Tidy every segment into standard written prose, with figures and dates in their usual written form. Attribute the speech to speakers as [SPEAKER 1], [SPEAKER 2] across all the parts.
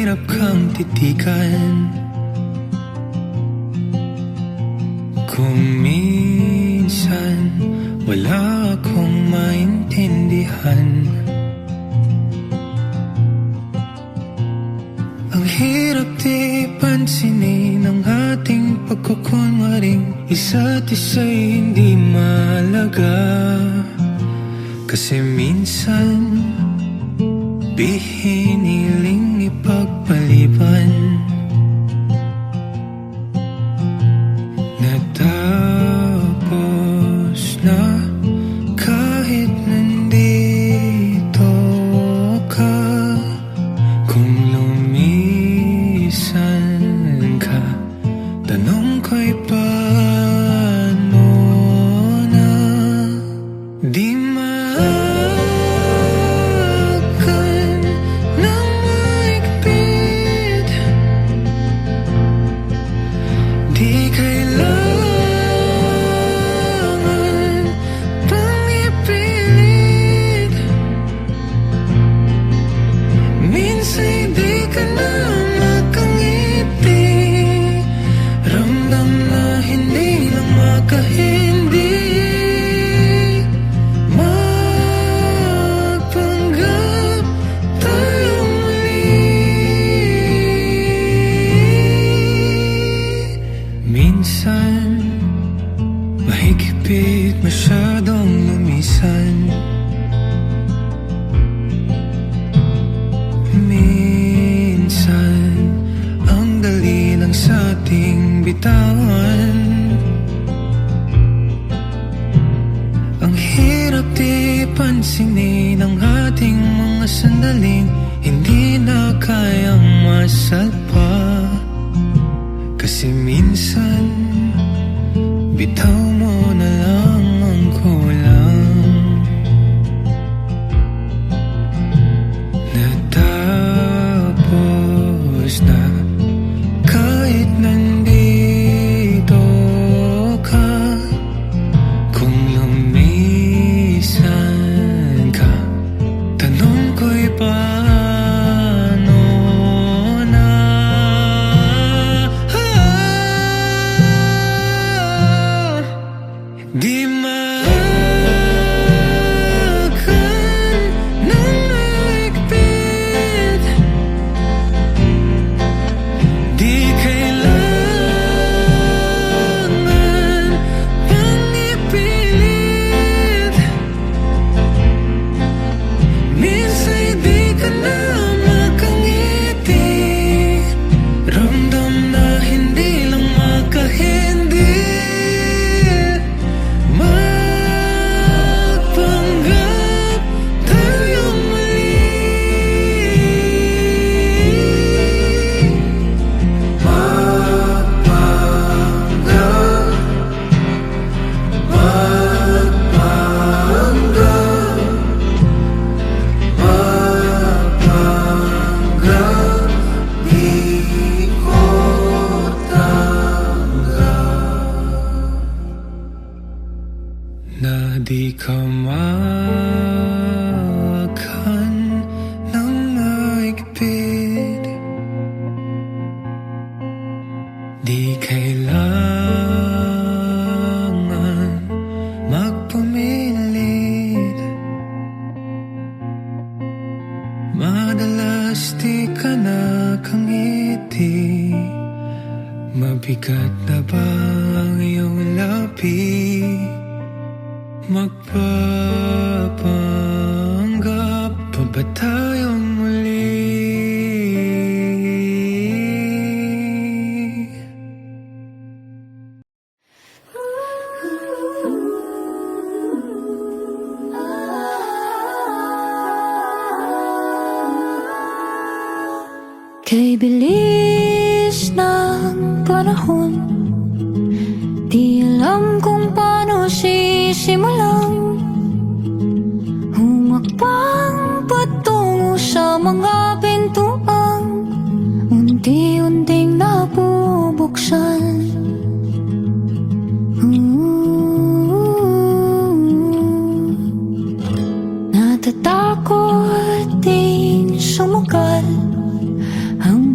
[SPEAKER 1] mahirap kang titigan. Kung minsan wala akong maintindihan, ang hirap di pansinin ang ating pagkukunwaring isa't isa'y hindi mahalaga. Kasi minsan bihiniling ipagpaliban. Natapos na kahit nandito ka. Kung lumisan ka, tanong ko'y paano na di maakan ng maigpit. Di kailangan pang ipilit. Minsan di ka na makangiti. Ramdam na hindi lang makahindi. Magpanggap tayong muli. Minsan mahigpit, masyadong lumisan. Minsan ang dali lang sa ating bitawan. Ang hirap di pansinin ang ating mga sandaling hindi na kayang masalpa. Kasi minsan bitaw mo na lang ang kulang. Natapos na kahit nandito ka. Kung lumisan ka, tanong ko'y paano na di maakan ng maigpit. Di kailangan pang ipilit. Minsan di ka na makangiti. Ramdam na hindi lang makahindi. Magpanggap tayong muli. Magpanggap, magpanggap, di ko tanggap na di ka maakan ng maigpit. Di kailangan magpumilit. Madalas di ka nakangiti. Mabigat na ba ang iyong labi? Magpapanggap pa ba tayong muli?
[SPEAKER 2] Kay bilis ng panahon, di alam kung paano sisimulan. Humakbang patungo sa mga pintuang unti-unting nabubuksan. Natatakot din sumugal ang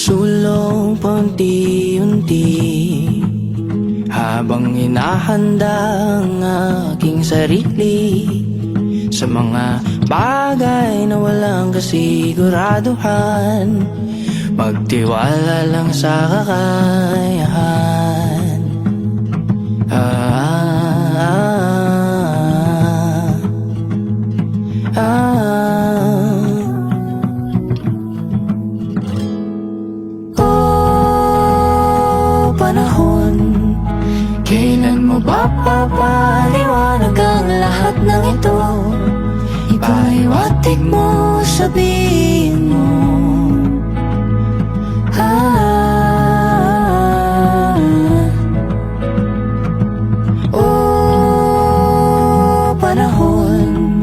[SPEAKER 3] sulong paunti-unti habang hinahanda ang aking sarili sa mga bagay na walang kasiguraduhan. Magtiwala lang sa kakayahan.
[SPEAKER 2] Panahon, kailan mo ba papaliwanag ang lahat ng ito? Ipaiwatig mo, sabihin mo. Panahon,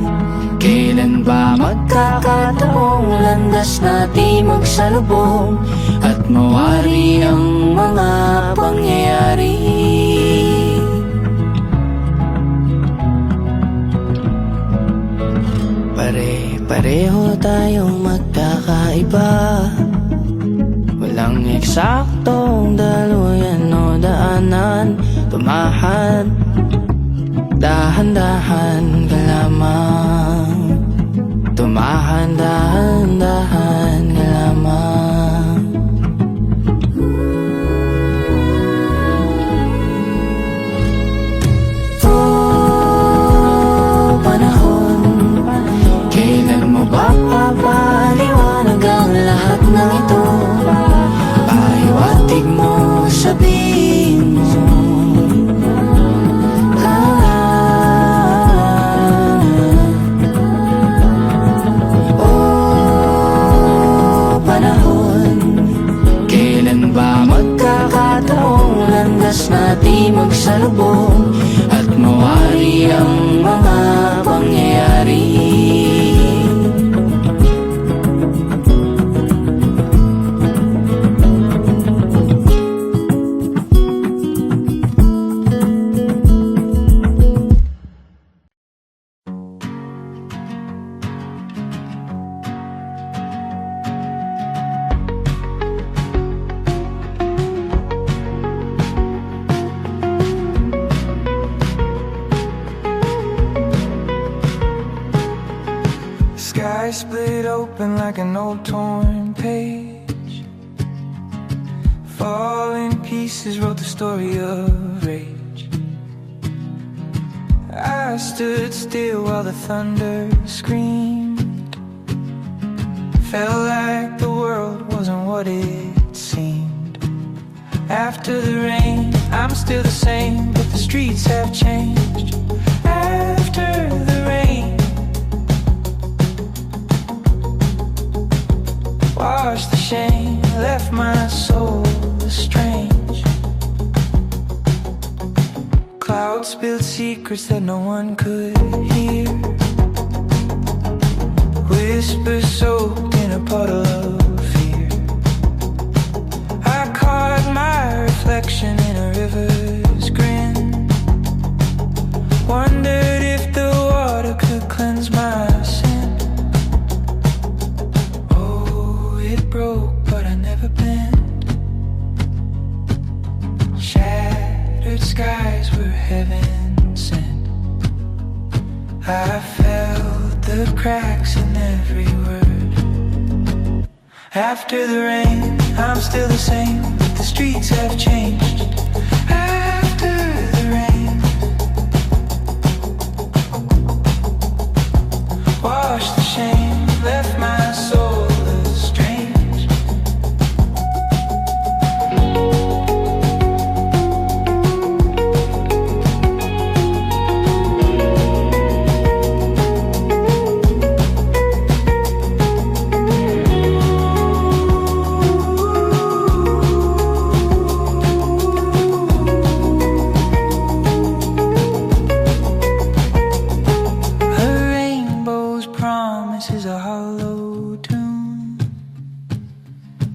[SPEAKER 3] Kailan ba
[SPEAKER 2] magkakataong landas natin magsalubong
[SPEAKER 3] at mawari ang
[SPEAKER 2] mga pangyayari?
[SPEAKER 3] Pare-pareho tayong magkakaiba. Walang eksaktong daluyan o daanan. Tumahan, dahan-dahan ka lamang. Tumahan, dahan-dahan ka lamang.
[SPEAKER 2] Panahon,
[SPEAKER 3] Kailan mo ba
[SPEAKER 2] papaliwanag ang lahat ng ito?
[SPEAKER 3] pahiwatig mo,
[SPEAKER 2] Sabihin mo. Panahon,
[SPEAKER 3] kailan ba
[SPEAKER 2] magkakataong landas natin magsalubong
[SPEAKER 3] at mawari ang
[SPEAKER 2] mga pangyayari?
[SPEAKER 1] Sky split open like an old torn page. Falling pieces wrote the story of rage. I stood still while the thunder screamed. Felt like the world wasn't what it seemed. After the rain, I'm still the same, but the streets have changed. After the rain, washed the shame, left my soul estranged. Clouds spilled secrets that no one could hear. Whispers soaked in a puddle of fear. I caught my reflection in a river's grin. Wondered if the water could cleanse my sin. It broke, but I never bent. Shattered skies were heaven sent. I felt the cracks in every word. After the rain, I'm still the same, but the streets have changed. After the rain, washed the shame, left my soul.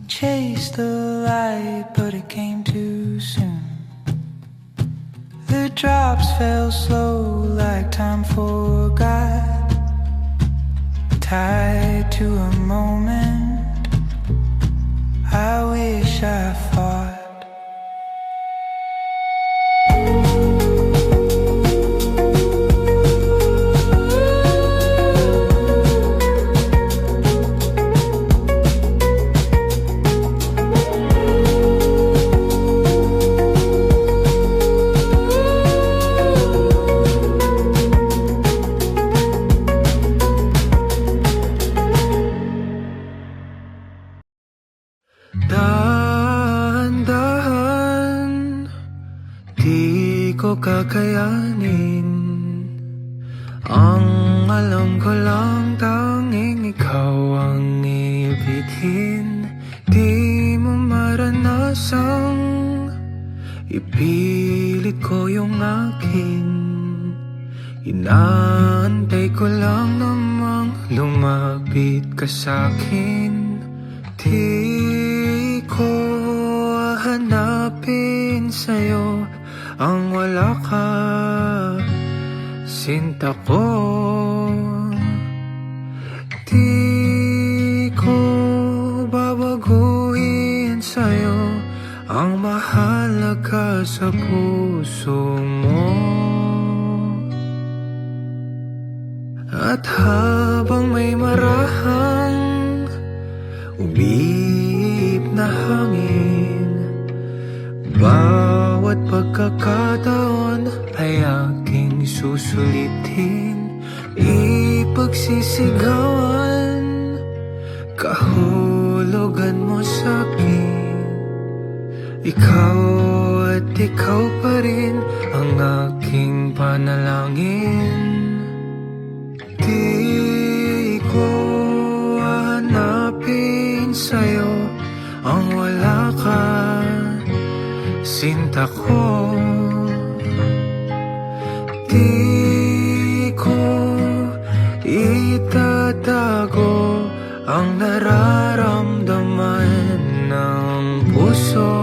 [SPEAKER 1] Chased the light, but it came too soon. The drops fell slow like time forgot, tied to a moment I wish kakayanin. Ang alam ko lang, tanging ikaw ang ibigin. Di mo maranasang ipilit ko yung akin. Inaantay ko lang namang lumapit ka sa'kin. Di ko hahanapin sa'yo ang wala ka, sinta ko. Di ko babaguhin sa'yo ang mahalaga sa puso mo. At habang may marahang umiip na hangin, bawat pagkakataon ay aking susulitin. Ipagsisigawan, kahulugan mo sa'kin. Ikaw at ikaw pa rin ang aking panalangin. Di ko hanapin sa'yo ang wala ka, sinta ko. Di ko itatago ang nararamdaman ng puso.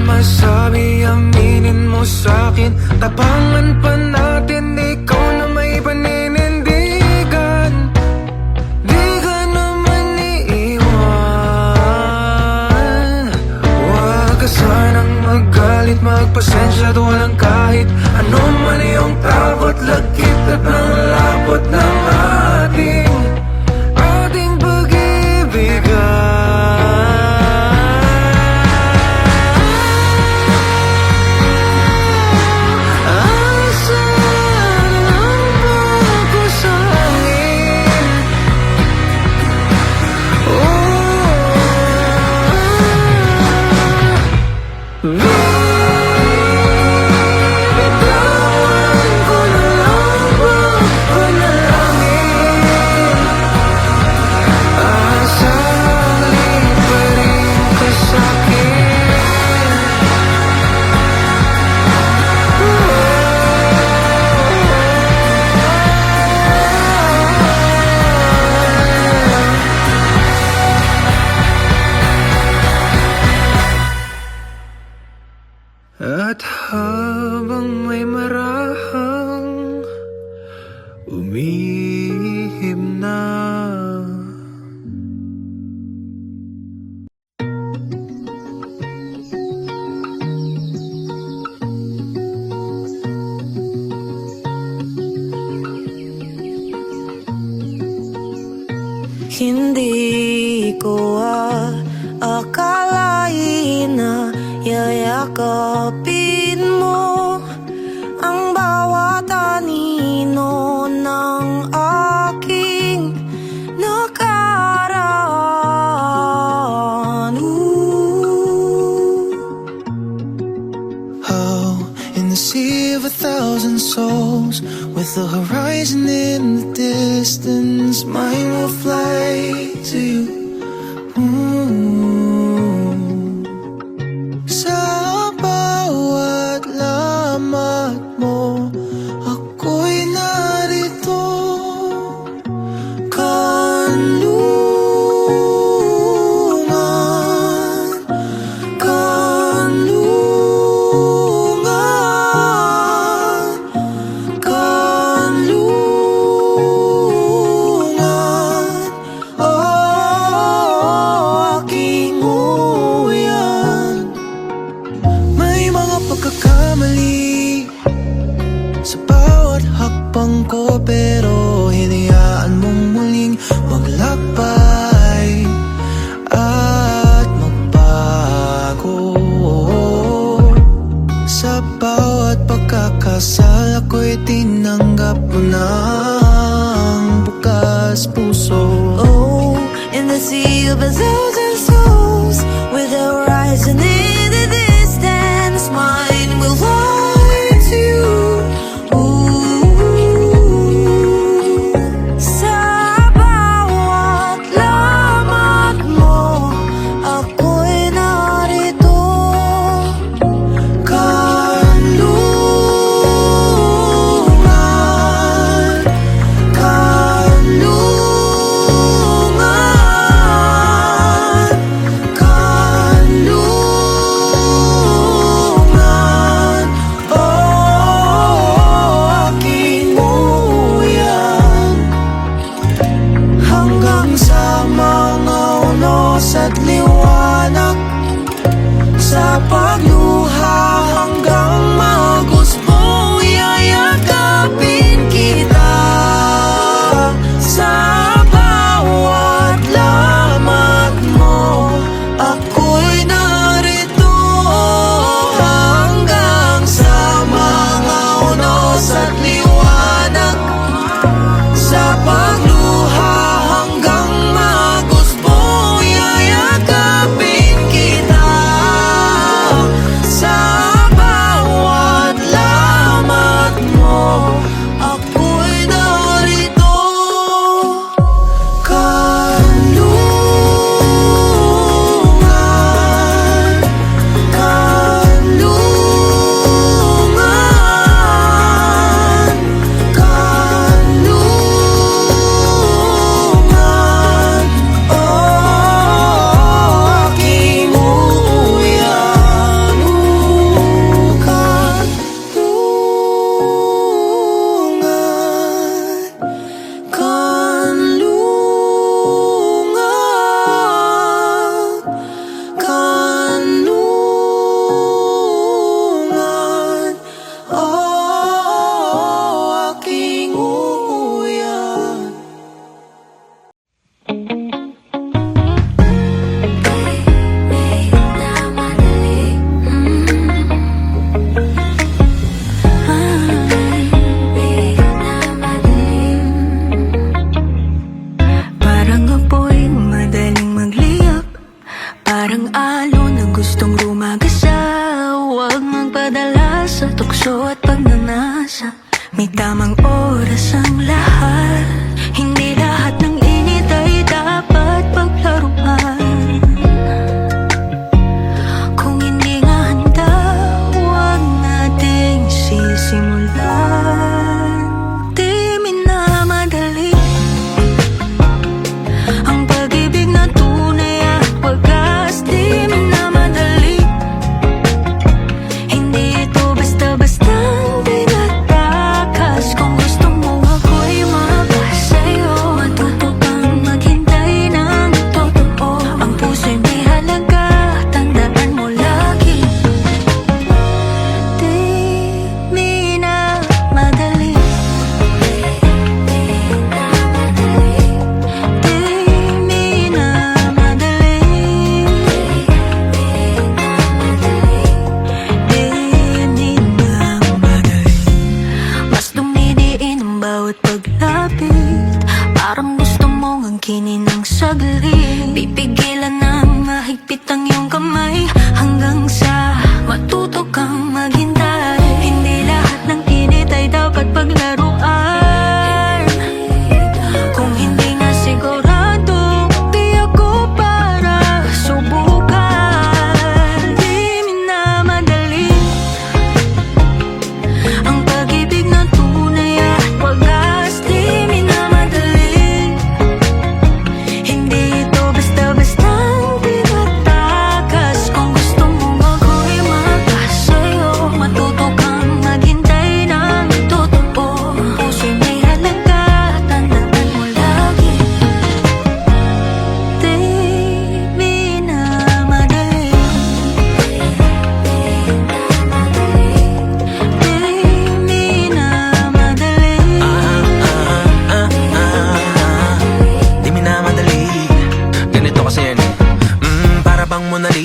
[SPEAKER 1] Masabi, aminin mo sa'kin, tapangan pa natin, ikaw na may paninindigan. Di ka naman iiwan. Huwag ka sanang magalit, magpasensya at walang kahit ano man iyong takot, lagkit at ng lapot ng ating pag-ibigan. At habang may marahang umihip na,
[SPEAKER 2] hindi ko akalain na yayakapin mo ang bawat anino ng aking nakaraan.
[SPEAKER 1] how in the sea of 1,000 souls, with the horizon in the distance, mine will fly to you. Sa bawat lamat mo, ako'y narito. Kanlungan, kanlungan, kanlungan. Oh, aking uyan. May mga pagkakamali sa bawat hakbang ko, pero hinayaan mong muling maglakbay at magbago. ng bukas puso.
[SPEAKER 2] Oh, in the sea of a thousand souls, with a horizon in the distance, mine will fly to you. Ooh, sa bawat lamat mo, ako'y narito.
[SPEAKER 1] Kanlungan, kanlungan, kanlungan. Oh, aking nguyan, hanggang sa mga unos at liwanag, sa pagluha hanggang maguspo, yayakapin kita. Sa bawat lamat mo, ako'y narito. Hanggang sa mga unos at liwanag, sa pagluha hanggang maguspo, yayakapin kita. Sa bawat lamat mo, ako'y narito. Kanlungan, kanlungan, kanlungan. Oh, aking nguyan, kanlungan, kanlungan. Oh, aking nguyan.
[SPEAKER 2] Parang apoy, madaling magliyab. Parang alon na gustong rumagasa. Huwag magpadala sa tukso at pagnanasa. May tamang oras ang lahat. Hindi lahat ng init ay dapat paglaruan. Kung hindi nga handa, huwag nating sisimulan. Di minamadali ang pag-ibig na tunay at wagas. Di minamadali. Hindi ito basta-bastang tinatakas. Kung gusto mo ako'y mabas sa'yo, matuto kang maghintay ng totoo. Ang puso'y may halaga, tandaan mo lagi. Di minamadali. Di minamadali. Di minamadali. Mas dumidiin ang bawat paglapit. Parang gusto mong angkinin ng saglit. Pipigilan ng mahigpit ang iyong kamay, hanggang sa matuto kang maghintay. Hindi lahat ng init ay dapat paglaruan. Kung hindi nga sigurado, di ako para subukan. Di minamadali ang pag-ibig na tunay at wagas. Di minamadali. Hindi ito basta-basta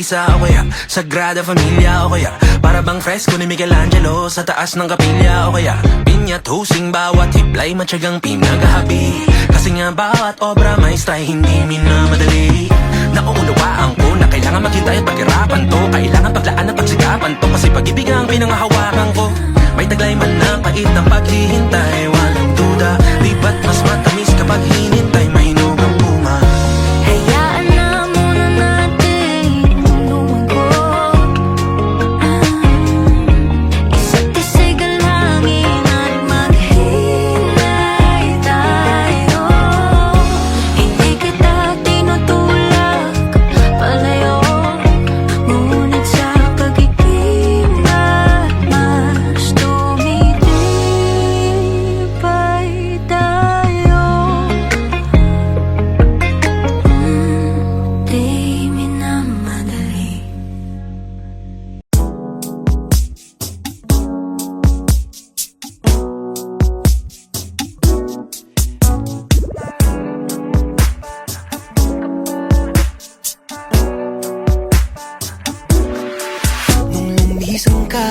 [SPEAKER 4] misa o kaya Sagrada Familia o kaya para bang fresko ni Michelangelo sa taas ng kapilya o kaya pinyat husing bawat hiblay matyagang pinagahabi. Kasi nga bawat obra maestra ay hindi minamadali. Nauunawaan ko na kailangan maghintay at paghirapan to. Kailangan paglaan at pagsikapan to. Kasi pag-ibig ang pinangahawakan ko. May taglay man ng pait ng paghihintay. Walang duda, di ba't mas matamis kapag hinintay mahinog ang puma.
[SPEAKER 2] Hayaan na muna natin lumungkot. Isa't isa'y galangin at maghintay tayo. Hindi kita tinutulak palayo, ngunit sa pag-ibig at mas tumitibay tayo. Di minamadali.
[SPEAKER 1] Nung lumisan ka,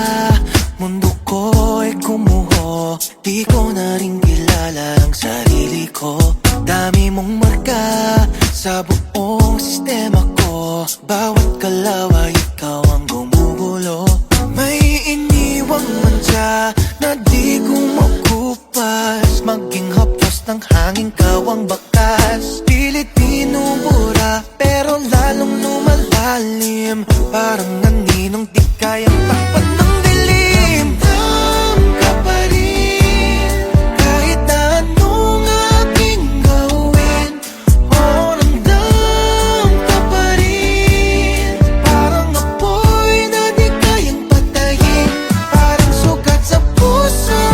[SPEAKER 1] mundo ko ay gumuho. Di ko na rin kilala ang sarili ko. Dami mong marka sa buong sistema ko. Bawat galaw ay ikaw ang gumugulo. May iniwang mantsa na di ko makupas. Maging hapos ng hangin kawang bakas. Pilit pinubura pero lalong lumalalim. Parang naninong di kayang takpan ng dilim. Ramdam ka pa rin kahit na anong aking gawin. Oh, ramdam ka pa rin. Parang apoy na di kayang patayin. Parang sugat sa puso,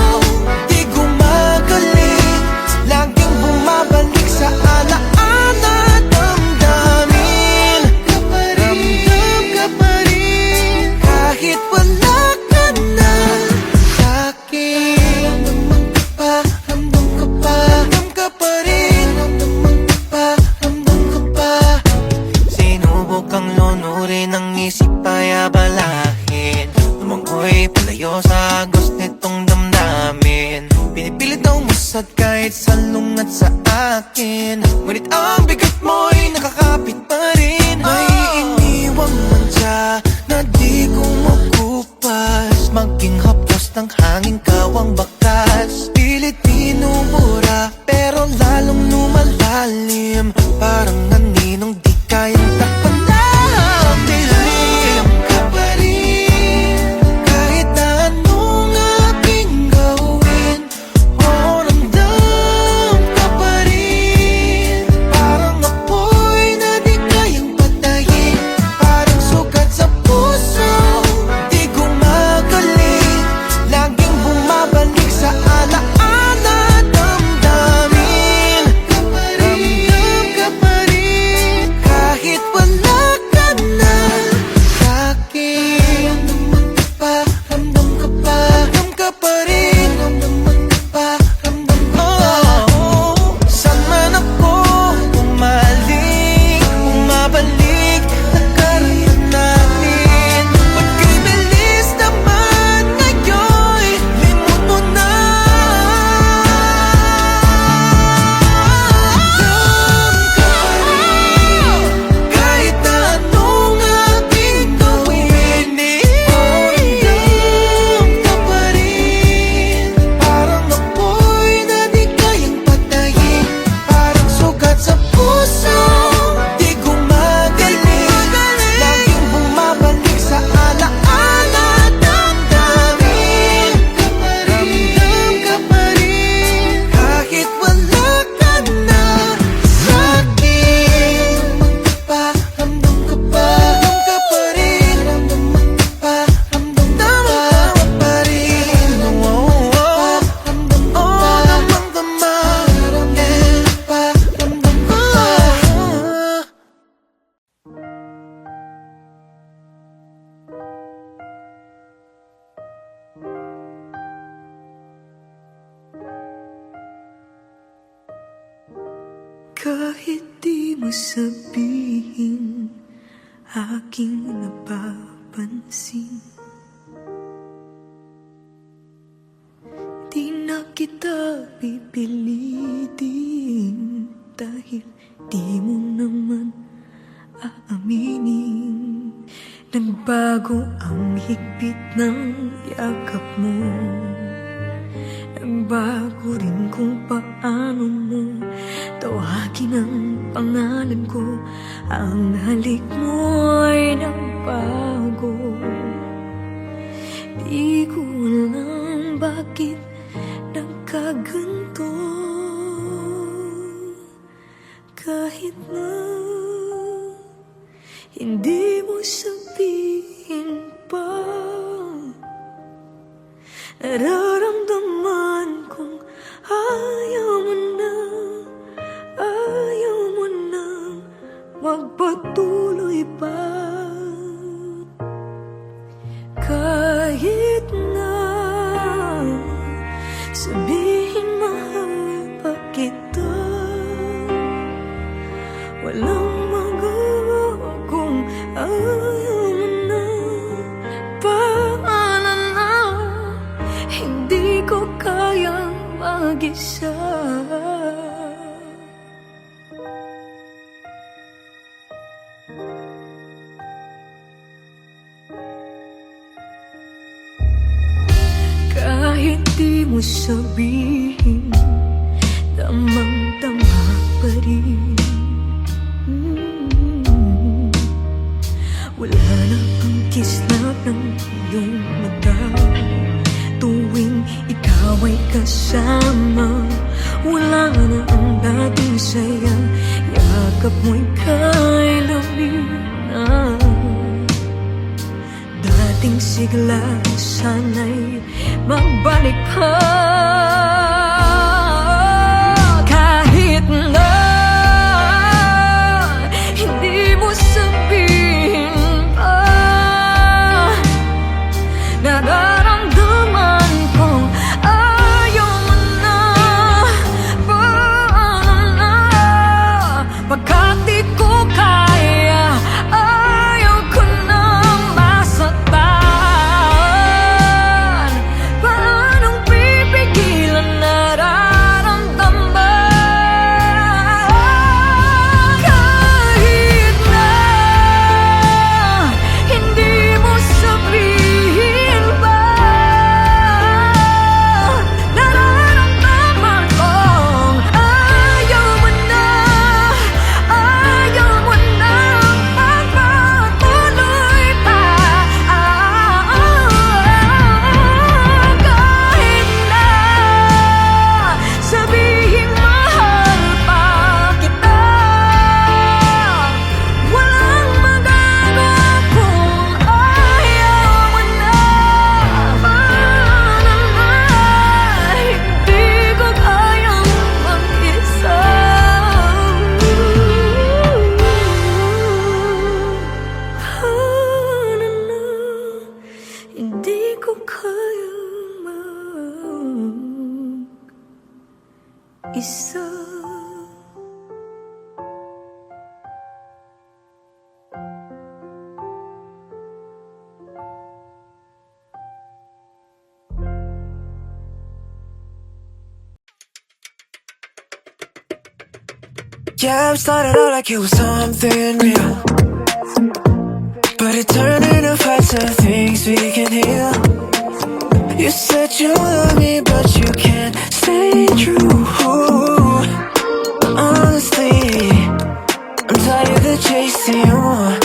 [SPEAKER 1] di gumagaling. Laging bumabalik sa alaala. Damdamin ramdam ka pa rin kahit wala ka na sa'kin. Ramdam ka pa, ramdam ka pa rin. Ramdam ka pa, ramdam ka pa. Sinubok ang lunurin ng isip ay abalahin. Lumangoy palayo sa agos nitong damdamin. Pinipilit na umusad kahit salungat sa akin. Ngunit ang bigat mo'y nakakapit pa rin. May iniwang mantsa na di ko makupas. Maging hapos ng hangin kawang bakas. Pilit pinubura pero lalong lumalalim. Parang naninong di kayang takpan ng dilim. Ka pa rin kahit na anong aking gawin. Oh, ramdam ka pa rin. Parang apoy na di kayang patayin. Parang sugat sa puso, di gumagaling. Laging bumabalik sa alaala. Damdamin ramdam ka pa rin kahit wala ka na sa'kin. Ramdam ka pa, ramdam ka pa rin. Ramdam ka pa, ramdam ka pa. Saan man ako umaling, umabalik, nakaraan natin. Pagkibilis naman ngayon, limot mo na. Ramdam ka rin kahit na anong aking gawin. Ramdam ka pa rin. Parang apoy na di kayang patayin. Parang sugat sa puso, di gumagaling. Laging bumabalik sa alaala. Damdamin ramdam ka pa rin kahit wala ka na sa'kin. Ramdam ka pa, ramdam ka pa rin. Ramdam ka pa, ramdam ka pa rin. Ramdam ka pa, ramdam ka pa.
[SPEAKER 2] Kahit di mo sabihin, aking napapansin. Di na kita pipilitin dahil di mo naman aaminin. Nagbago ang higpit ng yakap mo, nagbago rin kung paano mo tawagin ang pangalan ko. Ang halik mo'y nagbago. Di ko alam bakit nagkaganto, kahit na hindi mo sabihin pa. Nararamdaman kong ayaw mo na magpatuloy pa. Kahit na sabihin mahal pa kita, walang magawa kung ayaw mo na. Paalala, hindi ko kayang mag-isa. Kahit di mo sabihin, damang-dama pa rin. Wala na ang kislap ng iyong mata tuwing ikaw ay kasama. Wala na ang dating saya, yakap mo'y kay lamig na. Dating sigla, sana'y magbalik ka. Kahit na hindi mo sabihin pa, nararamdaman kong ayaw mo na. Paalala, pagkat di ko kaya, ayaw ko nang masaktan. Paanong pipigilan nararamdaman? Kahit na hindi mo sabihin pa, nararamdaman kong ayaw mo na, ayaw mo na magpatuloy pa. Kahit na sabihin mahal pa kita, walang magagawa kung ayaw mo na. Hindi ko kayang mag-isa. Hindi ko kayang mag-isa.
[SPEAKER 1] Yeah, it started out like it was something real, but it turned into fights and things we can heal. You said you love me, but you can't stay true. Honestly, I'm tired of chasing you. Oh,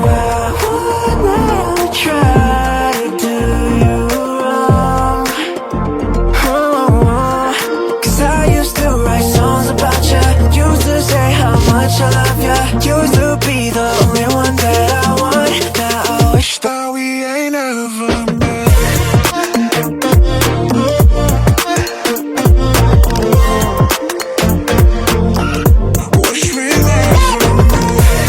[SPEAKER 1] I would never try to do you wrong. Cause I used to write songs about you, used to say how much I love you, used to be the only one that I want. Now I wish that we ain't ever met. Wish we never met.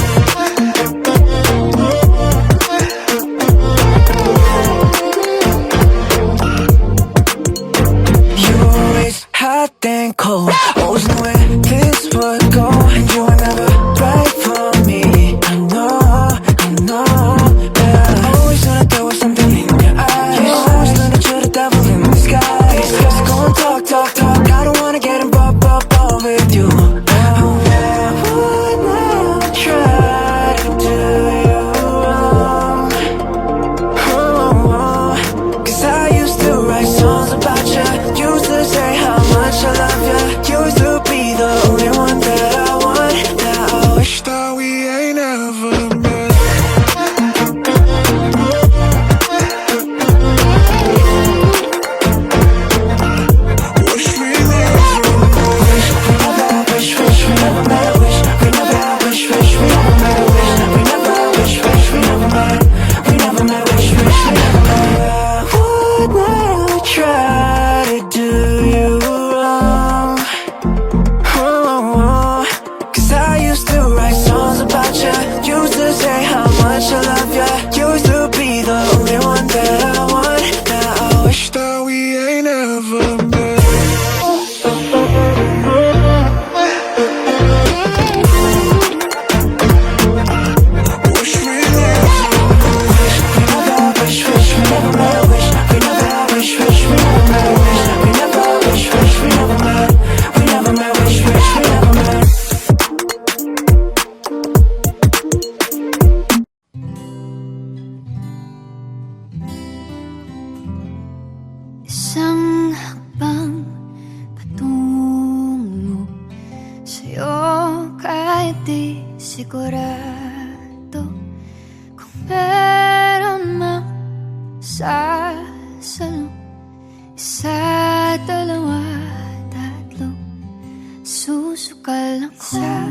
[SPEAKER 1] You always hot and cold, always knew where this would go, and you were never right for me.
[SPEAKER 2] sigurado kung meron mang sasalo. Isa, dalawa, tatlo, susukal ako. Isa,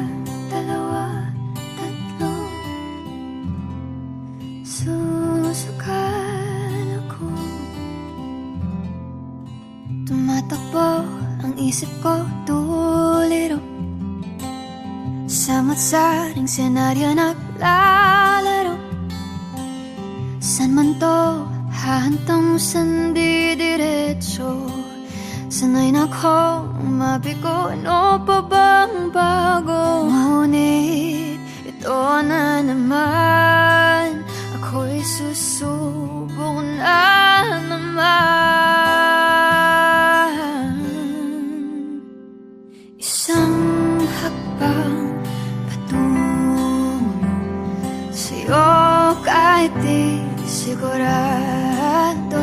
[SPEAKER 2] dalawa, tatlo, susukal ako. Tumatakbo ang isip ko, tuliro sa matsaring senaryo naglalaro. San man to hahantong, san didiretso? Sanay na akong mabigo, ano pa bang bago? Ngunit ito na naman, ako'y susubok na naman. Isang hakbang patungo sa'yo, kahit di sigurado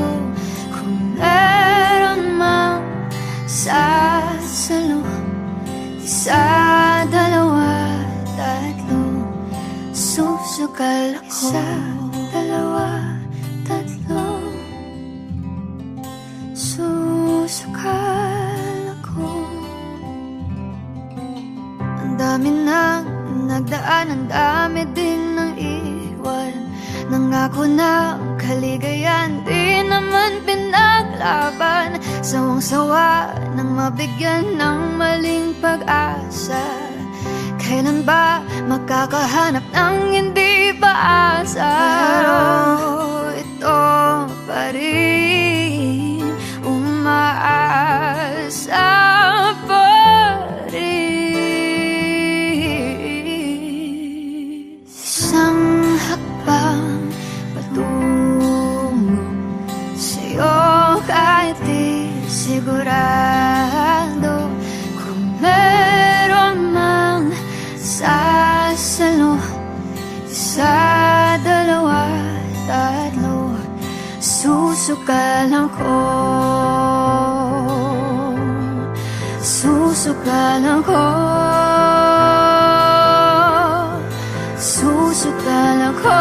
[SPEAKER 2] kung meron mang sasalo. Isa, dalawa, tatlo, susukal ako. Isa, dalawa, tatlo, susukal ako. Ang dami nang nagdaan, ang dami din ng iwan. Nangako na kaligayan, di naman pinaglaban. Sawang-sawa nang mabigyan ng maling pag-asa. Kailan ba makakahanap ng hindi paasa? Pero ito pa rin, umaasa pa rin. Isang hakbang patungo sa'yo, kahit di sigurado kung meron mang sasalo. Isa, dalawa, tatlo, susukalan ko. Susukalan ko. Susukalan ko.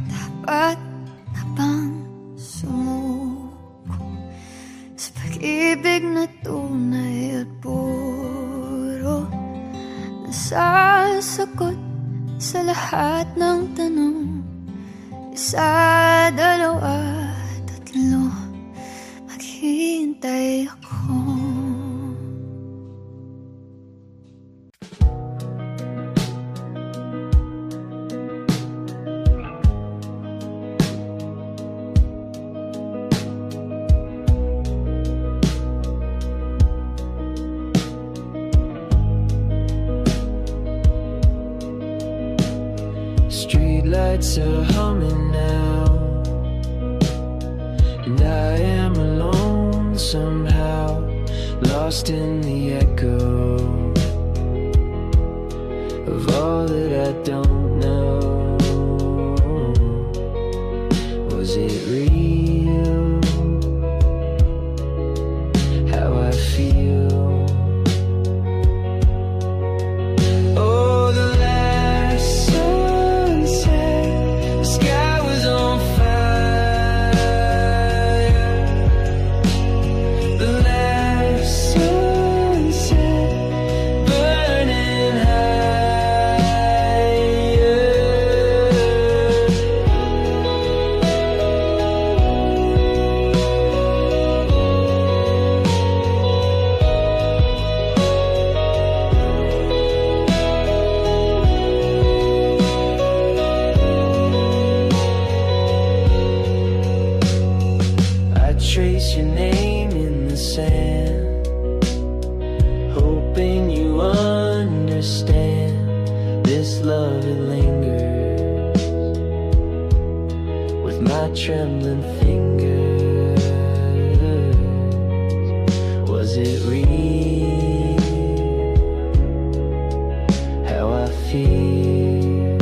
[SPEAKER 2] Dapat na bang sumuko sa pag-ibig na tunay at puro? Nasasagot sa lahat ng tanong. Isa, dalawa, tatlo, maghihintay ako.
[SPEAKER 1] Streetlights are humming now, and I am alone somehow, lost in the echo of all that I don't know. Was it real? How I feel? Oh, the last sunset, the sky was on fire. The last sunset, burning higher. I trace your name in the sand, hoping you understand this love, it lingers with my trembling fingers. Was it real? How I feel?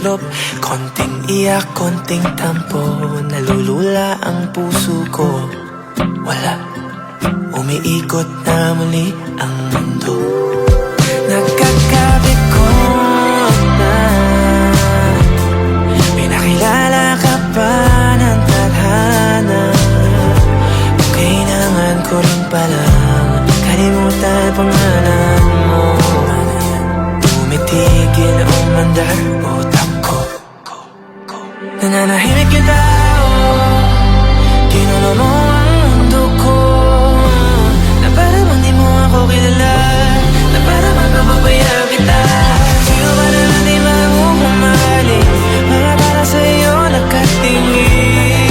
[SPEAKER 4] itlog. Konting iyak, konting tampo, nalulula ang puso ko. Wala, umiikot na muli ang mundo. Nagkakabit ko na pinakilala ka pa ng tadhana. Kailangan ko rin palang kalimutan pangalan mo. Tumitigil ang mandar utak ko. Nananahimik yung tao, kinulo mo ang mundo ko. Na para bang di mo ako kilala, na para bang papabayaan kita. Sino ba naman di mahuhumaling, mga para sa'yo nakatingin.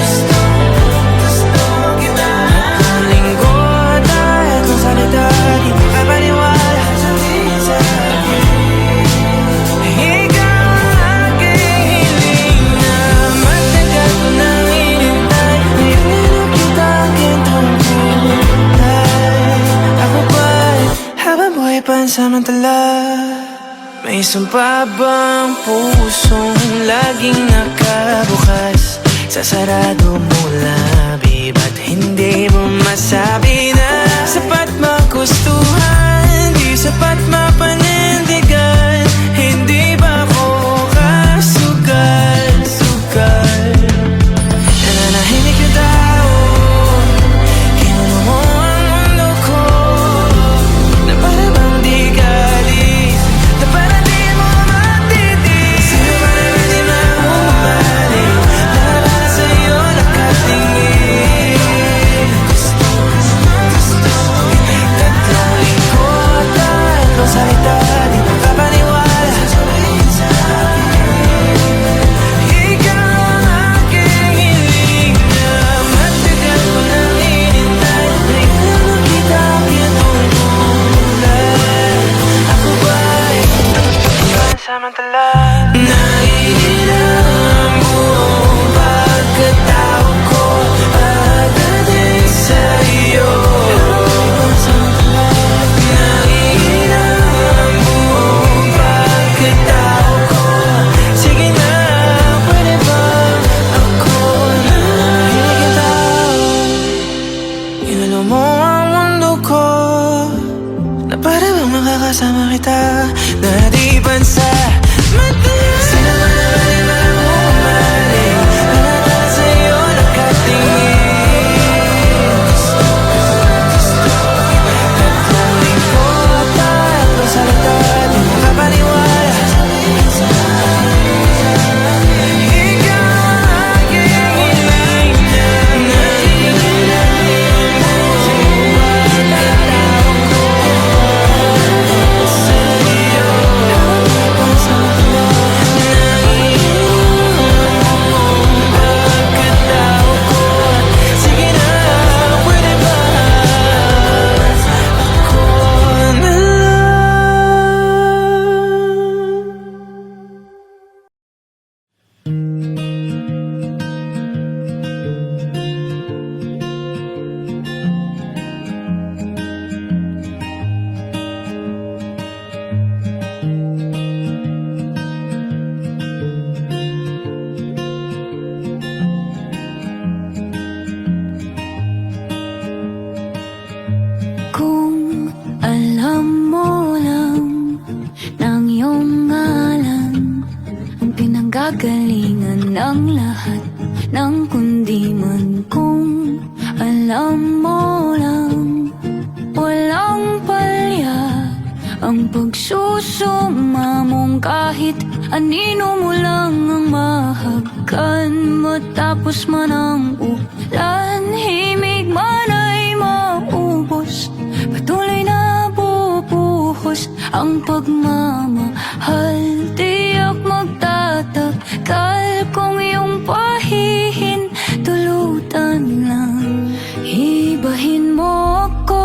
[SPEAKER 4] Gusto kita. Ang linggo dahil kung salita di makapaniwala sa akin. Ikaw ang aking hiling na matagal ko nang hinintay. Ngayon na kita aking tungkulay. Ako ba'y habang buhay pansamantala? May sumpa bang pusong laging nakabukas? Sa sarado mo labi, ba't hindi mo masabi na sapat magustuhan, di sapat mapanindigan? Hindi ba ako kasugal? Nananahimik yung tao, kinulo mo ang mundo ko. Na para bang di ka alis, na para di mo matitis. Sino ba naman di mahumaling, na para sa'yo nakatingin. Gusto tatlong linggo dahil kung salita di makapaniwala sa akin. Ikaw ang aking hiling na matagal ko nang hinintay. Ngayon na kita aking tungkulay. Ako ba'y pansamantala? Naiilang ang buong pagkatao ko pagdating sa'yo. Naiilang ang buong pagkatao ko. Sige na, pwede ba ako na higitaw? Inulo mo ang mundo ko, na para bang makakasama kita, na di bansa mata. Sino ba naman di mahumaling, na para sa'yo nakatingin. Tatlong linggo dahil kung salita di makapaniwala sa akin. Ikaw ang aking hiling na naiilang ang buong pagkatao ko sa'yo. Pagkatao ko, sige na, pwede ba ako na lang?
[SPEAKER 2] Kung alam mo lang ng iyong ngalan, ang pinanggagalingan ng lahat ng kundiman. Kung alam mo lang, walang palya ang pagsusuma mong kahit anino mo lang ang mahagkan. Matapos man ang ulan, himig man ay maubos, patuloy na bubuhos ang pagmamahal. Tiyak magtatagal kung iyong pahihintulutan lang. Ibahin mo ako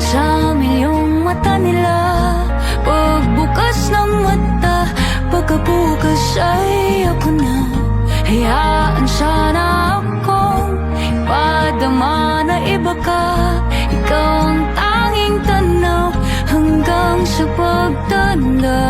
[SPEAKER 2] sa milyong mata nila. Pagbukas ng mata, pagkabukas ay ako na. Hayaan sana akong ipadama na iba ka. Ikaw ang tanging tanaw hanggang sa pagtanda.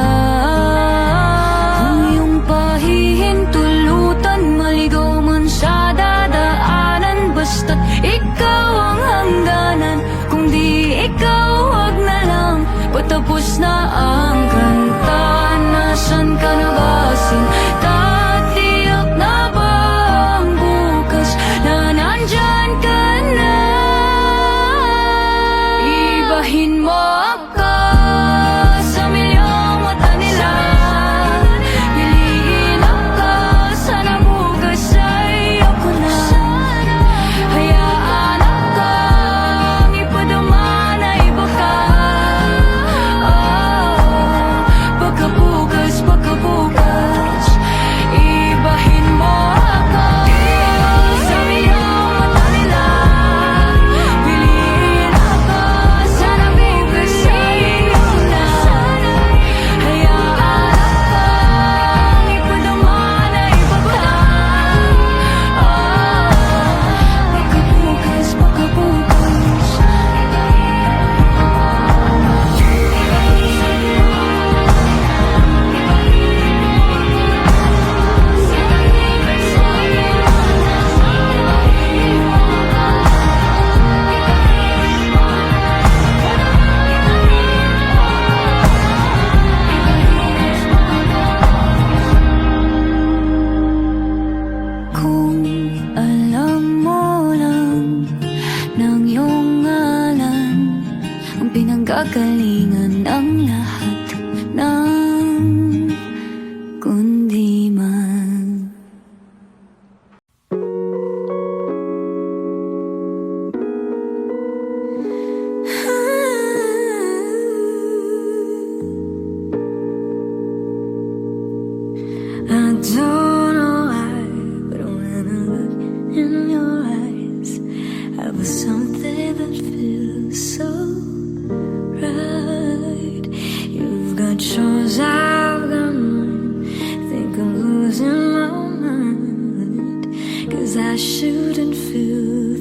[SPEAKER 2] 'cause I shouldn't feel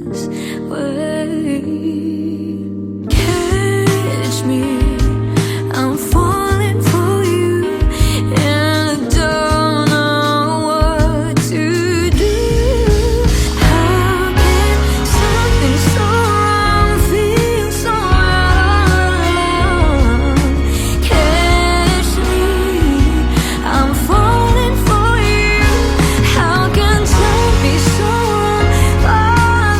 [SPEAKER 2] this way. Catch me, I'm falling for you, and I don't know what to do. How can something so wrong feel so right? Catch me, I'm falling for you. How can time be so wrong for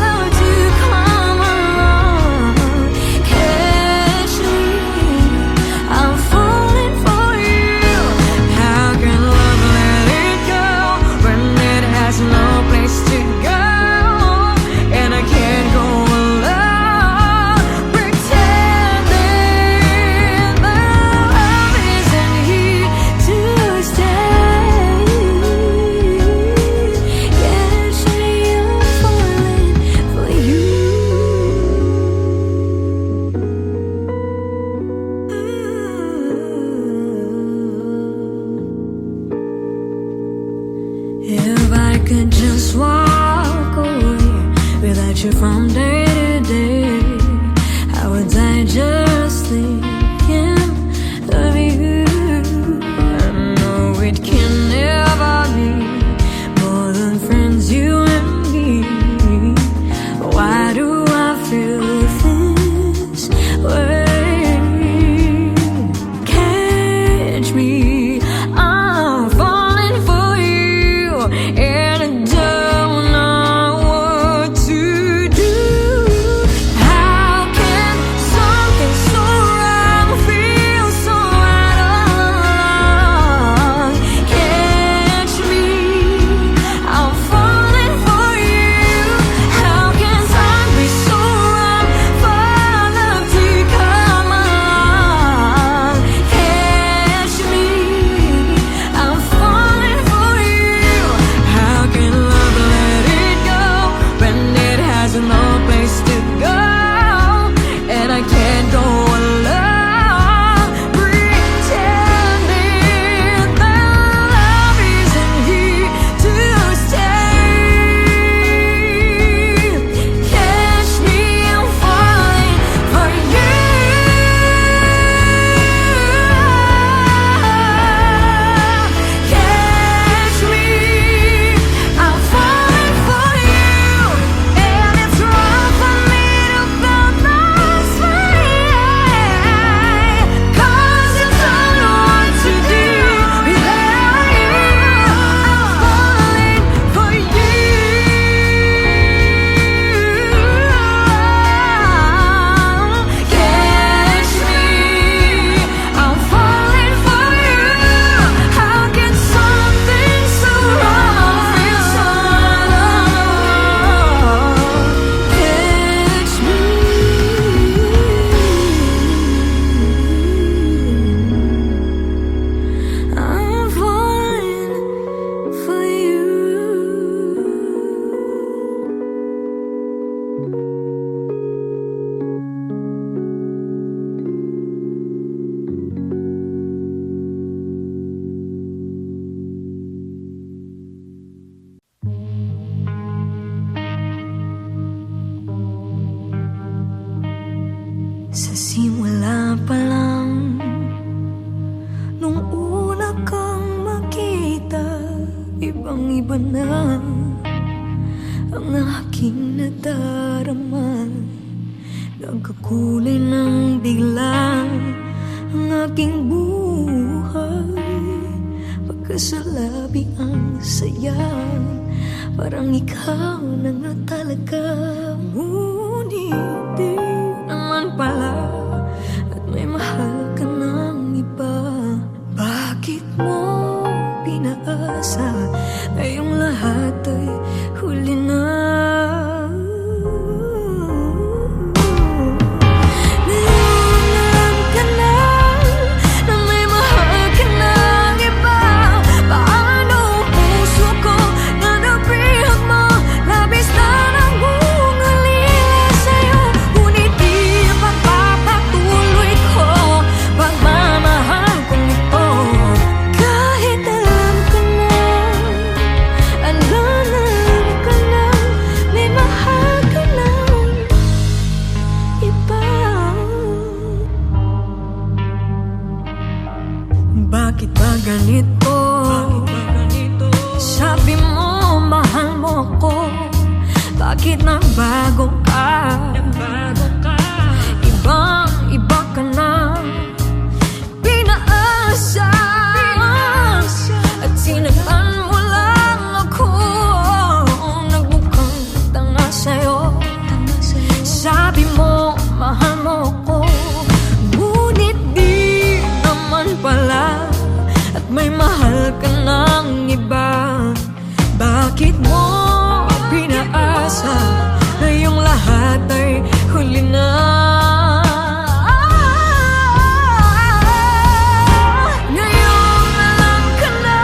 [SPEAKER 2] love to come along? Catch me, I'm falling for you. How can love let it go when it has no place to go? And I can't go alone pretending that love isn't here to stay. Catch me, I'm falling for you. If I could just walk away without you from day to day, I would die just thinking of you. I know it can never be more than friends, you and me. Why do I feel this way? Catch me, I'm falling for you, and I don't know what to do. How can something so wrong feel so right along? Catch me, I'm falling for you. How can time be so wrong for love to come along? Catch me, I'm falling for you. How can love let it go when it has no place to go? And I can't go alone pretending that love isn't here to stay. Catch me, I'm falling for you. Catch me, I'm falling for you, and it's wrong for me to feel this way, 'cause I don't know what to do without you. I'm falling for you. Catch me, I'm falling for you. How can something so wrong feel so right? Catch me, I'm falling for you. Sa simula pa lang, nung una kang makita, ibang-iba na ang aking nadarama. Nagkakulay ng bigla ang aking buhay. Pagkasalabi ang saya, parang ikaw na nga talaga. Ngunit di naman pala, at may mahal ka ng iba. Bakit mo pinaasa ngayong lahat ay huli na? Ngayon ka na may mahal ka ng iba. Paano ang puso ko na nabihag mo? Labis na nangungalila sa'yo, ngunit di pagpapatuloy ko pagmamahal kong ito. Kahit alam ko na ako? Bakit nagbago ka? Ibang-iba ka na, pinaasa at sinaktan mo lang ako. Nagmukhang tanga sa'yo, sabi mo mahal mo ko, ngunit di naman pala, at may mahal ka ng iba. Bakit mo pinaasa na yung lahat ay huli na? Ngayon alam ka na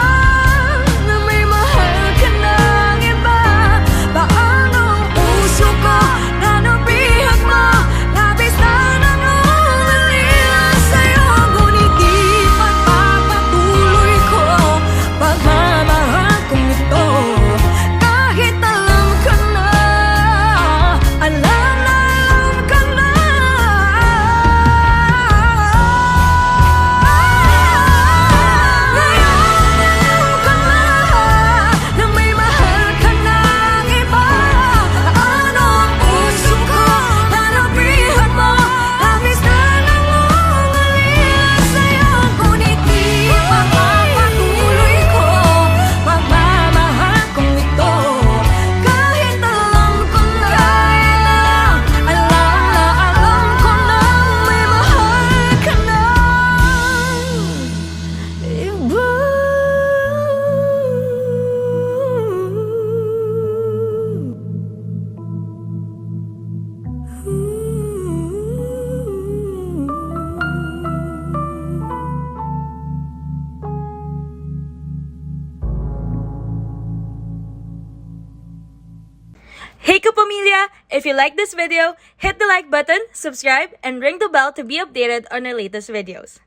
[SPEAKER 2] na may mahal ka ng iba. Paano ang puso ko na nabihag mo? Labis na nangungaling sa'yo, ngunit di pagpapatuloy ko pagmamahal kong ito. Kahit alam ka na, alam ka na. Ngayon alam ka na na may mahal ka ng iba. Ano ang puso ko na nabihag mo? Labis na nangungaling sa'yo, ngunit di pagpapatuloy ko pagmamahal kong ito. Kahit alam ko na, alam ko na may mahal ka na iba.
[SPEAKER 5] Hey Kapamilya! If you like this video, hit the like button, subscribe, and ring the bell to be updated on our latest videos.